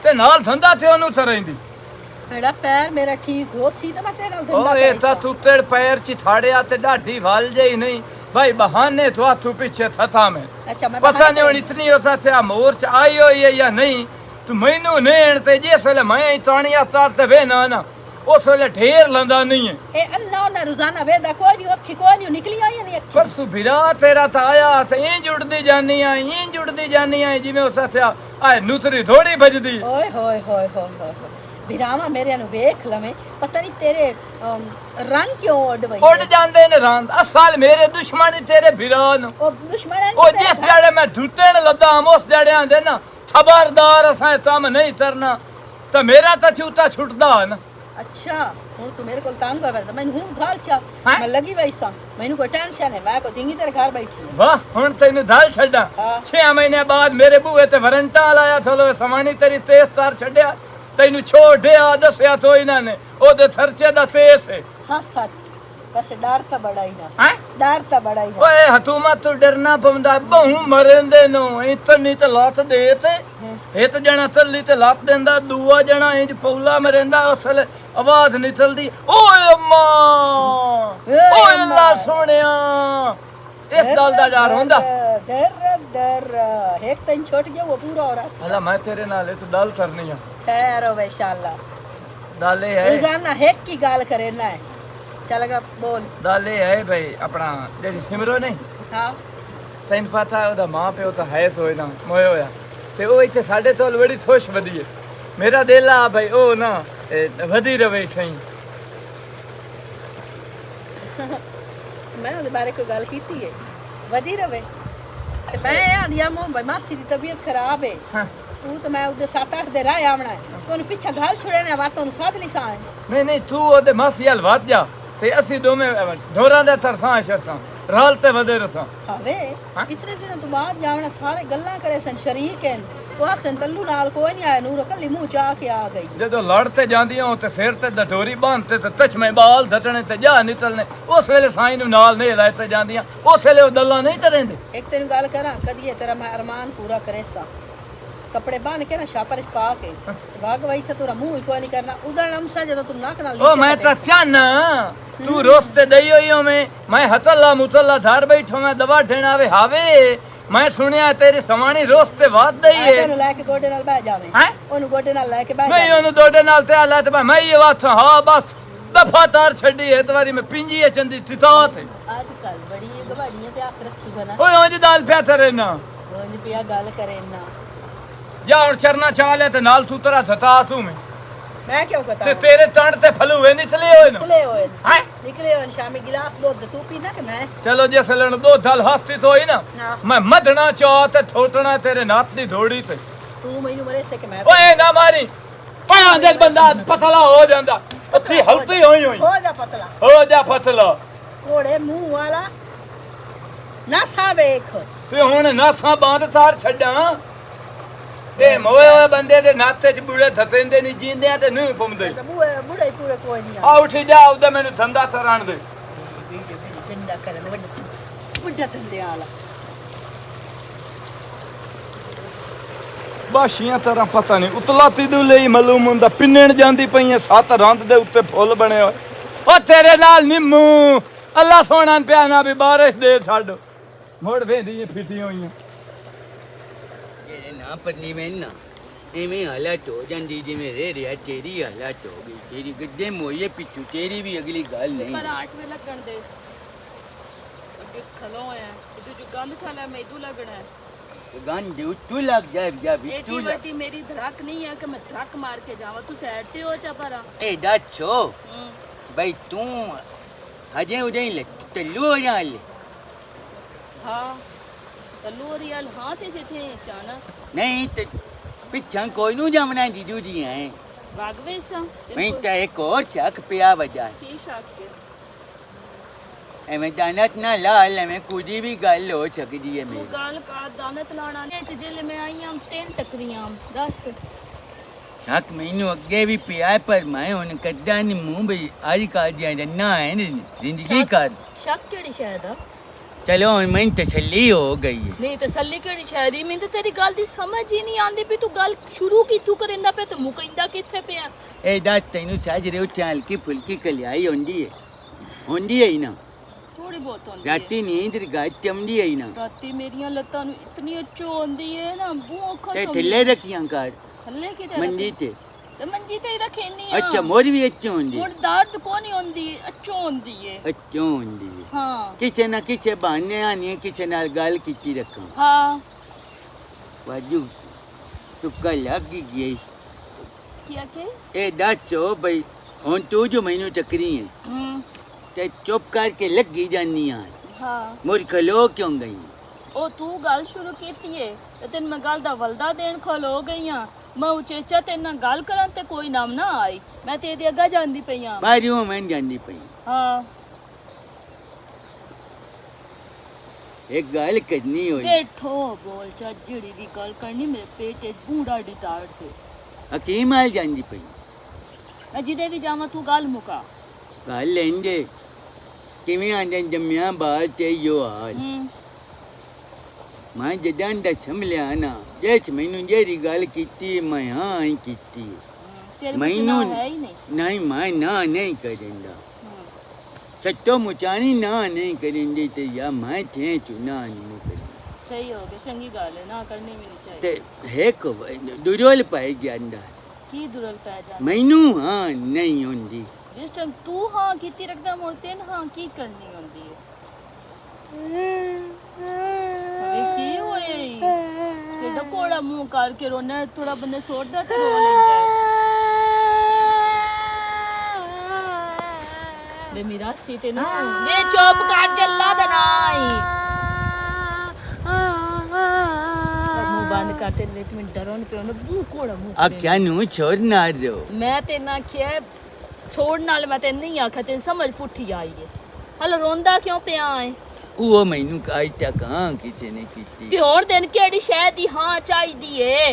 ते नाल धंधा ते ओनू ते रहिंदी मेरा पैर मेरा ठीक हो सी तो मैं तेरे नाल धंधा ओ ए ता तू तेरे पैर च थाड़िया ते डाढी वाल जाई नहीं भाई बहाने तो हाथू पीछे थथा में अच्छा मैं पता नहीं हुन इतनी होता थे मोर च आई हो या नहीं तू मैनू नेण ते जिस वेले मैं ताणी अस्तार ते वे ना ना उस वेले ढेर लंदा नहीं है ए अन्ना ना रोजाना वेदा कोई नहीं अखी कोई नहीं निकली आई नहीं अखी परसों बिरा तेरा ता आया ते इंज जुड़दी जानी आ इंज जुड़दी जानी आ जिवें उस थया आए नुतरी थोड़ी बजदी ओए होए होए होए होए बिरामा मेरे नु वेख लवे पता नहीं तेरे रंग क्यों उड़ वई उड़ जांदे ने रंग असल मेरे दुश्मन तेरे बिरान ओ दुश्मन ओ जिस जड़े मैं ढूटण लदा उस जड़े आंदे ना खबरदार असा तम नहीं करना तो मेरा तो छूता छुटदा ना अच्छा हूं तू मेरे को तंग होवे तो मैं हूं घाल चा हैं? मैं लगी वैसा मैनू कोई टेंशन है मैं को जिंगी तेरे घर बैठी हूं। वाह हुन तैनू धाल छड्डा हाँ। 6 महीने बाद मेरे बूहे ते वरंटा लाया थलो समानी तेरी तेज तार छड्या तैनू छोड़ दिया दसया तो इन्हां ने ओदे खर्चे दा तेज है हां सच वैसे डर तो बड़ा ही ना हैं डर तो बड़ा ही ना ओए हतूमा तू डरना पवंदा बहु मरेंदे नो इतनी ते लात दे ते हित जणा तल्ली ते लात देंदा दूआ जणा इंज पौला मरेंदा उसले आवाज निकलदी ओए अम्मा ओए अल्लाह सोनिया इस गल दा डर होंदा डर डर एक तन छोट गया वो पूरा हो रहा अल्लाह मैं तेरे नाल इस दल करनी है खैर हो इंशाल्लाह दाले है रोजाना एक की गाल करे ना है चलेगा बोल दाले है भाई अपना जेडी सिमरो नहीं हां तैन पता है ओदा मां प्यो तो है तो ना मोए होया ते ओ इत्थे साडे तो बड़ी खुश वधी है मेरा दिल आ भाई ओ ना वधी रवे थई मैं उस बारे को गल कीती है वधी रवे ते मैं आंदिया मोह मासी दी तबीयत खराब है हां तू तो मैं उधर 7-8 दे राह आवना है तोनु पीछे गाल छुड़े ने बातों नु साध ली सा नहीं नहीं तू ओदे मासी हल वध जा ते असी दोवें ढोरां दे तरसां शरसां राल ते वधे रसां हवे हाँ? कितने दिनों तो बाद जावना सारे गल्ला करे सन शरीक हैं वो आखसन तल्लू नाल कोई नहीं आया नूर कल्ली मुंह चा के आ गई जदों लड़ते जांदियां ते सिर ते डटोरी बांधते ते तच में बाल धटने ते जा निकलने उस वेले साईं नु नाल नहीं लाते जांदियां उस वेले ओ दल्ला नहीं तरंदे एक तेन गल करा कदी तेरा मैं अरमान पूरा करे सा कपड़े बांध के ना छापर पा के भाग वही से तोरा मुंह कोई नहीं करना उधर नमसा जदों तू नाक नाल ओ मैं तो चाहना तू रोस्ते दइयो यो मैं हतल्ला मुतल्ला धार बैठो मैं दवा ढेणावे हावे मैं सुनिया तेरी समानी रोस्ते वाद दई है तेनु लेके गोडे नाल बह जावे हैं ओनु गोडे नाल लेके बह मैं ओनु दोडे नाल ते आला ते मैं ये बात हां बस दफा तार छड़ी है तवारी में पिंजी है चंदी तितात है आजकल बड़ी गवाड़ियां ते आख रखी बना ओए ओंज दाल प्या थरे ना रोज पिया गल करे ना जा और चरना चाले ते नाल तू तरा थता तू में मैं क्यों कहता ते तेरे तंड ते फलुए निकले होए ना निकले होए हैं निकले होए शामी गिलास दूध तू पीना कि मैं चलो जे सलन दो दल हस्ती तो ही ना हाँ। मैं मधना चाह ते ठोटना तेरे नात दी धोड़ी ते तू मैनू मरे से कि मैं ओए ना मारी पाया देख बंदा पतला हो जांदा अच्छी हल्की होई होई हो जा पतला हो जा पतला घोड़े मुंह वाला ना सा वेख ते हुन नासा बांध तार छड्डा ए मोए ओए बंदे दे नाते च बुढ़े थतेंदे नहीं जींदे ते नहीं पमदे तो बुढ़े पूरे कोई नहीं आ उठी जा उदा मैनू धंधा तराण दे जिंदा करे बुढ़ा धंधे वाला बाशियां तरह पता नहीं उतलाती दू ਲਈ मालूम ਹੁੰਦਾ ਪਿੰਨਣ ਜਾਂਦੀ ਪਈਆਂ 7 ਰੰਦ ਦੇ ਉੱਤੇ ਫੁੱਲ ਬਣੇ ਹੋਏ ਉਹ ਤੇਰੇ ਨਾਲ ਨਿੰਮੂ ਅੱਲਾ ਸੋਹਣਾ ਪਿਆ ਨਾ ਵੀ ਬਾਰਿਸ਼ ਦੇ ਛੱਡ ਮੁੜ ਵੇਂਦੀ ਫਿੱਟੀਆਂ ਹੋਈਆਂ ਜਿਹੜੇ ਨਾ ਪਤਨੀ ਮੈਂ ਨਾ ਐਵੇਂ ਹਾਲਤ ਹੋ ਜਾਂਦੀ ਜਿਵੇਂ ਰਹਿ ਰਿਹਾ ਤੇਰੀ ਹਾਲਤ ਹੋ ਗਈ ਤੇਰੀ ਗੱਦੇ ਮੋਏ ਪਿੱਛੂ ਤੇਰੀ ਵੀ ਅਗਲੀ ਗੱਲ ਨਹੀਂ पर 8 बजे लगन दे अगे खलो है तू जो गंद खाला मैं तू लगना है गंद तू लग जाए या भी एटी तू लग वटी मेरी धड़क नहीं है कि मैं धड़क मार के जावा तू साइड ते हो जा परा ए दाचो भाई तू हजे उदय ले तल्लू हो जा ले हाँ तल्लू रियल हां ते से थे अचानक नहीं तो पिछा कोई नु जमना जीजू जी हैं भागवे सा मैं तो एक और चक पिया बजा की शाक के एवें दानत ना लाल एवें कुदी भी गल हो सकदी है तू मेरी गाल का दानत लाना ने जिले में आई हम 3 टकरियां 10 चक मैनू अगे भी पिया है पर मैं हुन कद्दा नहीं मुंह भी आज का दिया ना है जिंदगी का शक केड़ी शायद आ चलो हुन मैं तसल्ली हो गई है नहीं तसल्ली केड़ी शायद ही मैं तो तेरी गल दी समझ ही नहीं आंदी भी तू गल शुरू की तू करेंदा पे तो मुकैंदा किथे पिया ए दस तैनू साजरे उठा हल्की फुल्की कलियाई होंदी है ना थोड़ी बहुत होंदी है राती नींद गात चमदी है ना राती मेरियां लत्तां नु इतनी अच्छो होंदी है ना बू अखा ते थल्ले रखियां कर थल्ले किते मंजी ते ते मंजी ते ही रखेनी आ अच्छा मोर भी अच्छी होंदी हुन दर्द कोनी होंदी अच्छो होंदी है अच्छी होंदी है हां किसे ना किसे बहाने आनी किसे नाल गल कीती रखां हां बाजू तू कल लग गई किया के ए दसो भाई हुन तू जो मैनू चकरी है ते चुप करके लगी जानी है हां मोर खलो क्यों गई ओ तू गल शुरू कीती है ते तेन मैं गल दा वलदा देन खलो गईयां मैं उचेचा तेन नाल गल करां ते कोई नाम ना आई मैं ते दी अग्गा जांदी पईयां बारियों मैं जांदी पई हां एक गल करनी होई बैठो बोल चा जेड़ी भी गल करनी मेरे पेट च बूढ़ा डी ताड़ ते हकीम आल जांदी पई मैं जिदे भी जावां तू गल मुका गल लेंदे किवें आंदे जम्मिया बाल ते यो हाल मैं जदां दा संभलिया ना जेच मैनू जेरी गल कीती मैं हाँ ही कीती तेरे मैनू मैनू है ही नहीं नहीं मैं ना नहीं करेंदा सच्चो मुचानी ना नहीं करेंदी ते या मैं थे चुना नहीं करेंदा सही हो गया चंगी गल है ना करनी भी नहीं चाहिए ते है को दुरोल पाई गया अंदर की दुरल पै जा मैनू हाँ नहीं होंदी जिस टाइम तू हाँ कीती रखदा मोर तेन हाँ की करनी होंदी है अरे की होए केड़ा कोड़ा मुंह करके रोना थोड़ा बंदे सोचदा ते रो लेंदा बे मेरा सीते ना बे चुप कर जल्ला दनाई मुंह बंद कर ते एक मिनट डरोन पे ना बू कोड़ा मुंह आ क्या नू छोड़ ना दो मैं ते ना क्या छोड़ नाल मैं तेन नहीं आखा तेन समझ पुठी आई है हल रोंदा क्यों पिया है वो मैनू आज तक हाँ किसी ने कीती ते और दिन केड़ी शय दी हां चाहिदी है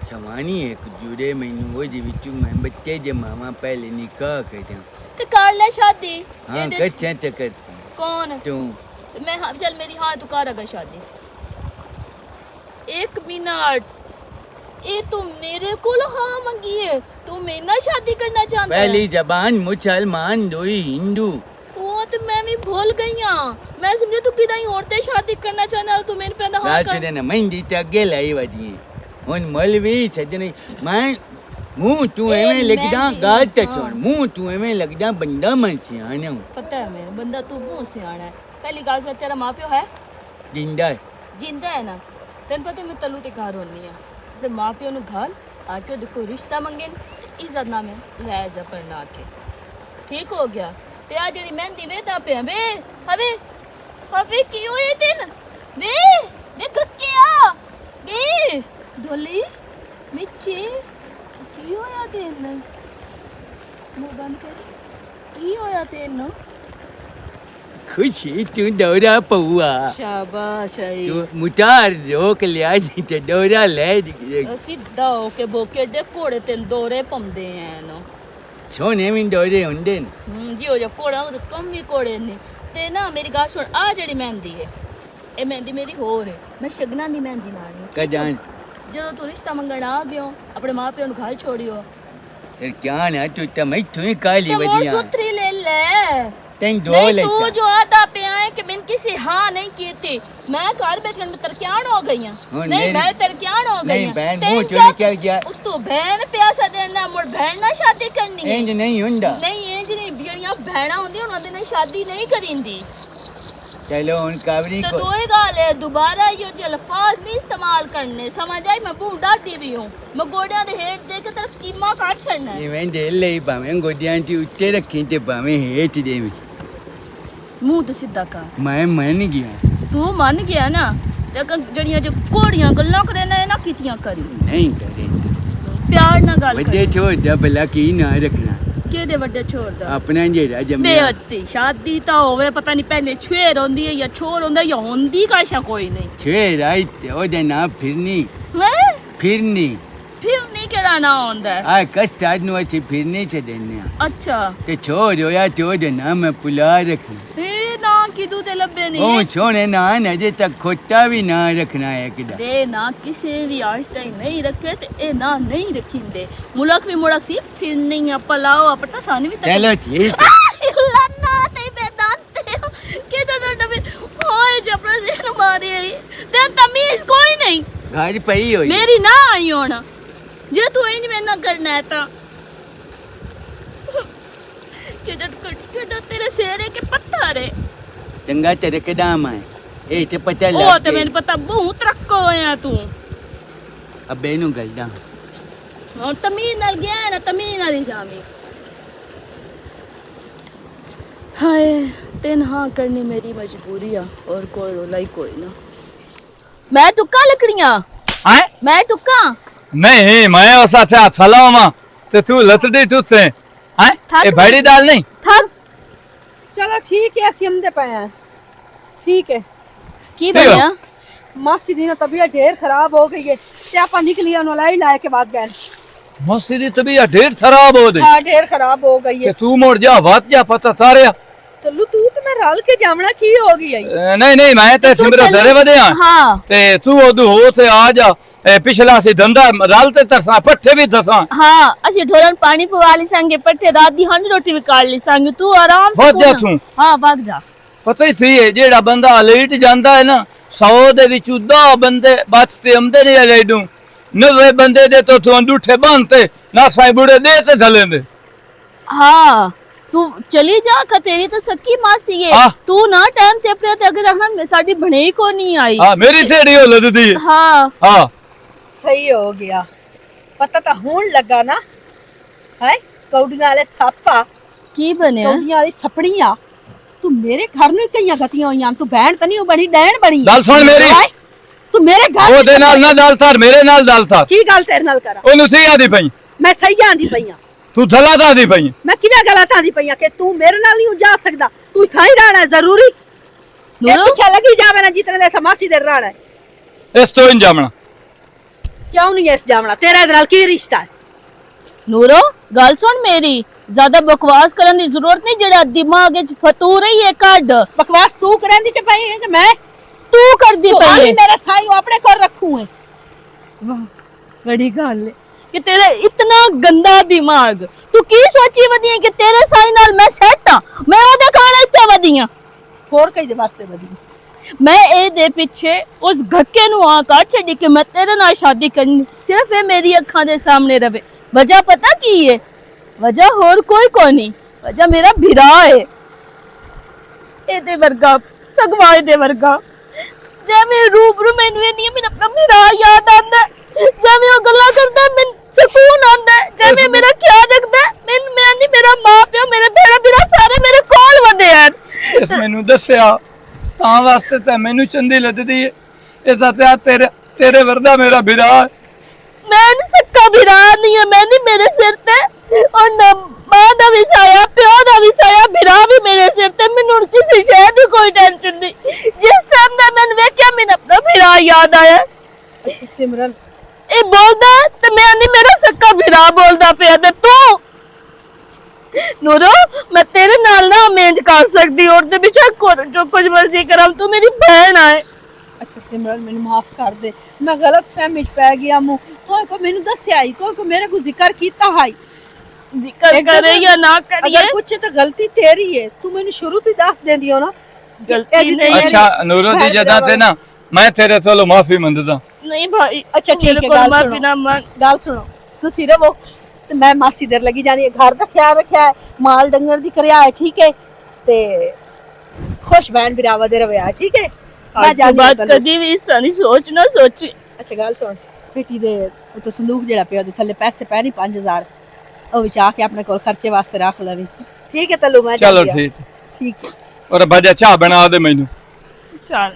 सवानी एक जुड़े मैनू वो जी विचू मैं बच्चे जमावा पहले निकाह करा ते कर ले शादी हाँ एदे च- करते तो करते कौन तू ते मैं हाँ चल मेरी हाँ तू कर अगर शादी एक मिनट ए तू मेरे कोल हाँ मंगी है तू मेरे नाल शादी करना चाहता है पहली जबान मुसलमान दुई हिंदू वो तो मैं भी भूल गई हां मैं समझे तू किदाई औरतें शादी करना चाहना तू मेरे पे हाँ रात कर से ना मेहंदी ते अगे लाई वजी हुन मौलवी सजने मैं मुंह तू ए, एवें लगदा मेहंदी, गाल ते हाँ। छोड़ मुंह तू एवें लगदा बंदा मैं सियाना हूं पता है मेरे बंदा तू बहुत सियाना है पहली गल सो तेरा माँ प्यो है जिंदा है। जिंदा है ना तेन पता है मैं तलू ते घर होनी है ते माँ प्यो नु घर आके ओदे कोई रिश्ता मंगे ते इज्जत नाल लै जा पढ़ना के ठीक हो गया ते आ जेड़ी मेहंदी वेदा पे वे हवे हवे की होए तेन वे कक्किया वे ढोली मिठी की होया तेन मुंह बंद कर की होया तेन खुशी तू दौरा पौआ शाबाश आई तू मुटार रोक लिया जी ते दौरा ले दी सिद्धा होके बोके डे घोड़े तेन दौरे पौंदे हैं सोने में दौरे होंदे न जी हो जा घोड़ा तो कम भी घोड़े ने ते ना मेरी गल सुन आ जेड़ी मेहंदी है ए मेहंदी मेरी होर है मैं शगना दी मेहंदी लानी कदान ਜਦੋਂ ਤੂੰ ਰਿਸ਼ਤਾ ਮੰਗਣ ਆ ਗਿਓ ਆਪਣੇ ਮਾਪਿਆਂ ਨੂੰ ਘਰ ਛੋੜਿਓ ਤੇ ਕਿਆ ਨਾ ਤੂੰ ਤਾਂ ਮੈਥੋਂ ਹੀ ਕਾਲੀ ਤੇ मोर ਵਜੀਆਂ सुथरी ले ले ਤੈਨੂੰ ਦੋ नहीं ਲੈ तू जो आता पे है कि मैंने किसी हाँ नहीं की थी मैं घर बैठने में तरक्यान हो गई हूँ हाँ, नहीं मेरी- मैं तरक्यान हो गई नहीं हूँ बहन तेन मुंह चोरी जब- क्या गया तू बहन प्यासा देना मुड़ बहन ना शादी करनी है ਇੰਜ ਨਹੀਂ ਹੁੰਦਾ नहीं इंज नहीं ਜਿਹੜੀਆਂ ਭੈਣਾਂ ਹੁੰਦੀਆਂ ਉਹਨਾਂ ਦੇ ਨਾਲ ਸ਼ਾਦੀ ਨਹੀਂ ਕਰਿੰਦੀ ਚਲੋ ਹੁਣ ਕਾਵਰੀ तो ਕੋ दो ही गाल है दोबारा यो जो अल्फाज नहीं इस्तेमाल करने समझ आई मैं बूढ़ डाटी भी हूँ मैं गोड़ियां दे हेठ दे के तरफ कीमा काट छड़ना है ਇਵੇਂ ਦੇ ਲਈ ਭਾਵੇਂ ਗੋਡਿਆਂ ਤੇ ਉੱਤੇ ਰੱਖੀ ਤੇ ਭਾਵੇਂ ਹੇਠ ਦੇਵੀਂ मुंह तो सीधा कर ਮੈਂ ਮੰਨ ਗਿਆ तू मान गया ना ते जड़ियां जो कोड़ियां गल्लां करे ना ना कीतियां करी ਨਹੀਂ ਕਰੇ प्यार ना गल ਵੱਡੇ कर ਛੋਟਾ ਭਲਾ ਕੀ ਨਾ ਰੱਖਣਾ केदे वड्डे छोड़ दा ਆਪਣਾ ਜਿਹੜਾ ਜੰਮਿਆ बेअदती शादी तो होवे पता नहीं पहले छुएर होंदी है या छोर होंदा या होंदी काशा कोई नहीं ਛੇਰ ਆਈ ਤੇ ਉਹਦਾ ਨਾਂ ਫਿਰਨੀ हैं ਫਿਰਨੀ फिर नहीं केड़ा ना होंदा है ਆ ਕਸਟਾਰਡ ਨੂੰ ਅਸੀਂ ਫਿਰਨੀ ਚ ਦਿੰਨੇ ਆ अच्छा ਤੇ ਛੋੜ ਹੋਇਆ ਤੇ ਉਹਦਾ ਨਾਮ ਮੈਂ ਪੁਲਾ ਰੱਖਣਾ ए ना किदू ते लब्बे नहीं ਉਹ है ਸੋਹਣੇ ਨਾਂ ਅਜੇ ਤੱਕ ਖੋਟਾ ਵੀ ਨਾ ਰੱਖਣਾ ਹੈ ਕਿਦਾ दे ना किसे भी आज तक नहीं रखे ते ए ना नहीं रखिंदे मुलक भी मुलक सी फिर नहीं पलाओ अपटा सानी भी ਚਲੋ ਠੀਕ लन्ना ते बेदांते के डबे ओए जबरा से मारी ते तमीज कोई नहीं ਘਰ ਪਈ ਹੋਈ मेरी ना आई होना जे तू इंज में ना करना है ता के तेरे सेरे के पत्थर है ਚੰਗਾ ਤੇਰੇ ਕਦਮ ਹੈ ਇਹ ਤੇ ਪਤਾ ओ ਲੱਗ ते मैंने पता बहुत रखो होया तू ਅੱਬੇ ਨੂੰ ਗਲਦਾ और तमीज नाल गया है ना तमीज नाल ही जामी हाय तेन हाँ करनी मेरी मजबूरी है और कोई रोला ही कोई ना मैं टुक्का लकड़ियां ਹੈ मैं टुक्का ਨਹੀਂ ਮੈਂ ਉਸ ਆਛਾ ਥਲਾਵਾ ਤੇ ਤੂੰ ਲੱਤੜੀ ਟੁੱਸੇ ਹੈ ਇਹ ਭੜੀ ਦਾਲ ਨਹੀਂ थक चलो ठीक है ਅਸੀਂ ਆਂਦੇ ਪਏ ਆ ठीक है की ठीक है। बनया ਮਾਸੀ ਦੀ ਨਾ ਤਬੀਅਤ ਢੇਰ ਖਰਾਬ ਹੋ ਗਈ ਹੈ ਤੇ ਆਪਾਂ ਨਿਕਲੀ ਉਹਨੂੰ ਲੈ ਕੇ ਭਾਗ ਗਏ ਮੌਸੀ ਦੀ ਤਬੀਅਤ ਢੇਰ ਖਰਾਬ ਹੋ ਗਈ ਹਾਂ ਢੇਰ ਖਰਾਬ ਹੋ ਗਈ ਤੇ ਹੈ ਤੂੰ ਮੁੜ ਜਾ ਵੱਤ ਜਾ ਪਤਾ ਤਾਰਿਆ ਚੱਲੂ ਤੂੰ ਤੇ ਮੈਂ ਰਲ ਕੇ ਜਾਵਣਾ ਕੀ ਹੋ ਗਈ ਹੈ ਨਹੀਂ ਨਹੀਂ ਮੈਂ ਤੇ ਸਿਮਰਤ ਜ਼ਰੇ ਵਧਿਆ हाँ ਤੇ ਤੂੰ ਉਦੋਂ ਹੋ ਤੇ ਆ ਜਾ ਇਹ ਪਿਛਲਾ ਸੀ ਧੰਦਾ ਰਲ ਤੇ ਤਰਸਾਂ ਪੱਠੇ ਵੀ ਦਸਾਂ हाँ ਅਸੀਂ ढोलन पानी पवा ली संगे पट्टे रात दी हंड रोटी भी काट ली संगे तू आराम से भाग जा सो ना। तू। हाँ भाग जा ਪਤਾ ਹੀ ਸੀ ਇਹ ਜਿਹੜਾ ਬੰਦਾ ਲੇਟ ਜਾਂਦਾ ਹੈ ਨਾ 100 ਦੇ ਵਿੱਚ 10 ਬੰਦੇ ਬਚਦੇ ਆਉਂਦੇ ਨੇ ਲੈਡੂ 90 ਬੰਦੇ ਦੇ ਤੋਂ ਤੂੰ ਅੰਡੂਠੇ ਬੰਨਤੇ ਨਾ ਸਾਈ ਬੁੜੇ ਦੇ ਤੇ ਥਲੇ ਦੇ हाँ तू चली जा का तेरी तो सक्की मासी है हाँ। तू ना टाइम ते अपने ते अगर रहन में साडी बने को नहीं आई ਹਾਂ ਮੇਰੀ ਥੇੜੀ ਹੋ ਲੱਦਦੀ ਹੈ हाँ ਹਾਂ ਸਹੀ ਹੋ ਗਿਆ ਪਤਾ ਤਾਂ ਹੁਣ ਲੱਗਾ ਨਾ ਹੈ ਕੌਡੀਆਂ ਵਾਲੇ ਸੱਪਾ की बने ਕੌਡੀਆਂ ਵਾਲੀ ਸਪੜੀਆਂ ਤੂੰ ਮੇਰੇ ਘਰ ਨੂੰ ਕਈਆਂ ਗਤੀਆਂ ਹੋਈਆਂ ਤੂੰ ਬਹਿਣ ਤਾਂ ਨਹੀਂ ਉਹ ਬਣੀ ਡੈਣ ਬਣੀ ਗੱਲ ਸੁਣ ਮੇਰੀ ਹਾਏ, ਤੂੰ ਮੇਰੇ ਘਰ ਉਹਦੇ ਨਾਲ ਨਾ ਦਲ ਥਾਰ ਮੇਰੇ ਨਾਲ ਦਲ ਥਾਰ ਕੀ ਗੱਲ ਤੇਰੇ ਨਾਲ ਕਰਾਂ ਉਹਨੂੰ ਸਹੀ ਆਦੀ ਪਈ ਮੈਂ ਸਹੀ ਆਂਦੀ ਪਈਆਂ ਤੂੰ ਥਲਾ ਆਦੀ ਪਈ ਮੈਂ ਕਿਵੇਂ ਗਲਤ ਆਂਦੀ ਪਈਆਂ ਕਿ ਤੂੰ ਮੇਰੇ ਨਾਲ ਨਹੀਂ ਜਾ ਸਕਦਾ ਤੂੰ ਇੱਥੇ ਹੀ ਰਹਿਣਾ ਹੈ ਜ਼ਰੂਰੀ ਇਹ ਨੂਰੋ ਪਿੱਛੇ ਲੱਗੀ ਜਾਵੇ ਨਾ ਜਿਤਨੇ ਦੇ ਸਮਾਸੀ ਦੇ ਰਹਿਣਾ ਹੈ ਇਸ ਤੋਂ ਇੰਜਾਮਣਾ ਕਿਉਂ ਨਹੀਂ ਇਸ ਜਾਵਣਾ ਤੇਰਾ ਇਹਦੇ ਨਾਲ ਕੀ ਰਿਸ਼ਤਾ ਹੈ ਨੂਰੋ ਗੱਲ ਸੁਣ ਮੇਰੀ ਜ਼ਿਆਦਾ ਬਕਵਾਸ ਕਰਨ ਦੀ ਜ਼ਰੂਰਤ ਨਹੀਂ ਜਿਹੜਾ ਦਿਮਾਗ ਵਿੱਚ ਫਤੂਰ ਹੀ ਹੈ ਕੱਢ ਬਕਵਾਸ ਤੂੰ ਕਰੇਂਦੀ ਤੇ ਪਈ ਹੈ ਕਿ ਮੈਂ ਤੂੰ ਕਰਦੀ ਤੂੰ ਪਈ ਆਲੀ ਹੈ ਮੇਰੇ ਸਾਈ ਨੂੰ ਆਪਣੇ ਕੋਲ ਰੱਖੂ ਹੈ ਵਾਹ ਬੜੀ ਗੱਲ ਹੈ ਕਿ ਤੇਰਾ ਇਤਨਾ ਗੰਦਾ ਦਿਮਾਗ ਤੂੰ ਕੀ ਸੋਚੀ ਵਧੀ ਹੈ ਕਿ ਤੇਰੇ ਸਾਈ ਨਾਲ ਮੈਂ ਸੈੱਟ ਆ ਮੈਂ ਉਹਦੇ ਖਾਣਾ ਇੱਥੇ ਵਧੀ ਆ ਹੋਰ ਕਈ ਦੇ ਵਾਸਤੇ ਵਧੀ ਮੈਂ ਇਹਦੇ ਪਿੱਛੇ ਉਸ ਘੱਕੇ ਨੂੰ ਆ ਕਰ ਛੱਡੀ ਕਿ ਮੈਂ ਤੇਰੇ ਨਾਲ ਸ਼ਾਦੀ ਕਰਨੀ ਸਿਰਫ ਇਹ ਮੇਰੀ ਅੱਖਾਂ ਦੇ ਸਾਹਮਣੇ ਰਵੇ ਵਜ੍ਹਾ ਪਤਾ ਕੀ ਹੈ ਵਜ੍ਹਾ ਹੋਰ ਕੋਈ ਨਹੀਂ ਵਜ੍ਹਾ ਮੇਰਾ ਭਰਾ ਹੈ ਇਹਦੇ ਵਰਗਾ ਭਗਵਾਨ ਦੇ ਵਰਗਾ ਜਿਵੇਂ ਰੂਬਰੂ ਮੈਨੂੰ ਇਹ ਨਹੀਂ ਮੇਰਾ ਭਰਾ ਯਾਦ ਆਉਂਦਾ ਜਿਵੇਂ ਉਹ ਗੱਲਾਂ ਕਰਦਾ ਮੈਨੂੰ ਸਕੂਨ ਆਉਂਦਾ ਜਿਵੇਂ ਮੇਰਾ ਖਿਆਲ ਰੱਖਦਾ ਮੈਂ ਨਹੀਂ ਮੇਰਾ ਮਾਂ ਪਿਓ ਮੇਰੇ ਭਰਾ ਸਾਰੇ ਮੇਰੇ ਕੋਲ ਵਧੇ ਹਨ ਇਸ ਮੈਨੂੰ ਦੱਸਿਆ ਤਾਂ ਵਾਸਤੇ ਤਾਂ ਮੈਨੂੰ ਚੰਦੀ ਲੱਦਦੀ ਹੈ ਇਸ ਤੇ ਤੇਰੇ ਵਰਦਾ ਮੇਰਾ ਭਰਾ ਮੈਂ ਨੀ ਸੱਕਾ ਭਰਾ ਨਹੀਂ ਹੈ ਮੈਂ ਨਹੀਂ ਮੇਰੇ ਸਿਰ ਤੇ और न मां दा भी साया प्यो दा भी साया भरा भी मेरे सिर ते मैनू किसी शय दी कोई टेंशन नहीं जिस टाइम दा मैंने वेख्या मैनू अपना भरा याद आया ਅੱਛਾ ਸਿਮਰਨ ए बोलदा ते मैं नहीं मेरा सक्का भरा बोलदा पिया ते तू नूरो मैं तेरे नाल ना अमेंज कर सकदी और ते बेशक जो कुछ मर्जी करां तू मेरी बहन है ਅੱਛਾ ਸਿਮਰਨ ਮੈਨੂੰ ਮਾਫ ਕਰ ਦੇ ਮੈਂ ਗਲਤ ਫਹਿਮੀ ਚ ਪੈ ਗਿਆ ਮੂੰ ਕੋਈ ਮੈਨੂੰ ਦੱਸਿਆ ਹੀ ਕੋਈ ਮੇਰੇ ਕੋ ਜ਼ਿਕਰ ਕੀਤਾ ਹੈ जिक्र एक करे दफा या ना करिए अगर पूछे तो गलती तेरी है, तू मैंने शुरू तो दस दे दियो ना। गलती नहीं है। अच्छा नूरो दी जदा ते ना मैं तेरे तो माफी मंगदा। नहीं भाई अच्छा ठीक मेरे है, को गल माफी सुनो ना मांग। गल सुनो, तुसी रहो ते मैं मासी देर लगी जानी है, घर दा ख्याल रखा है, माल डंगर दी करया है, ठीक है ते खुश बहन बिरावा दे रवे है, ठीक है। मैं आज जानी बात है कदी भी इस तरह सोच ना सोची। अच्छा गल सुन, बेटी दे तो संदूक जेड़ा पिया दे थल्ले पैसे पै नहीं 5000 ओ विच आके अपने कोल खर्चे वास्ते रख लवी, ठीक है तल्लू मैं चलो जानी है। ठीक ठीक है। और बजा चाह बना दे मैनू। चल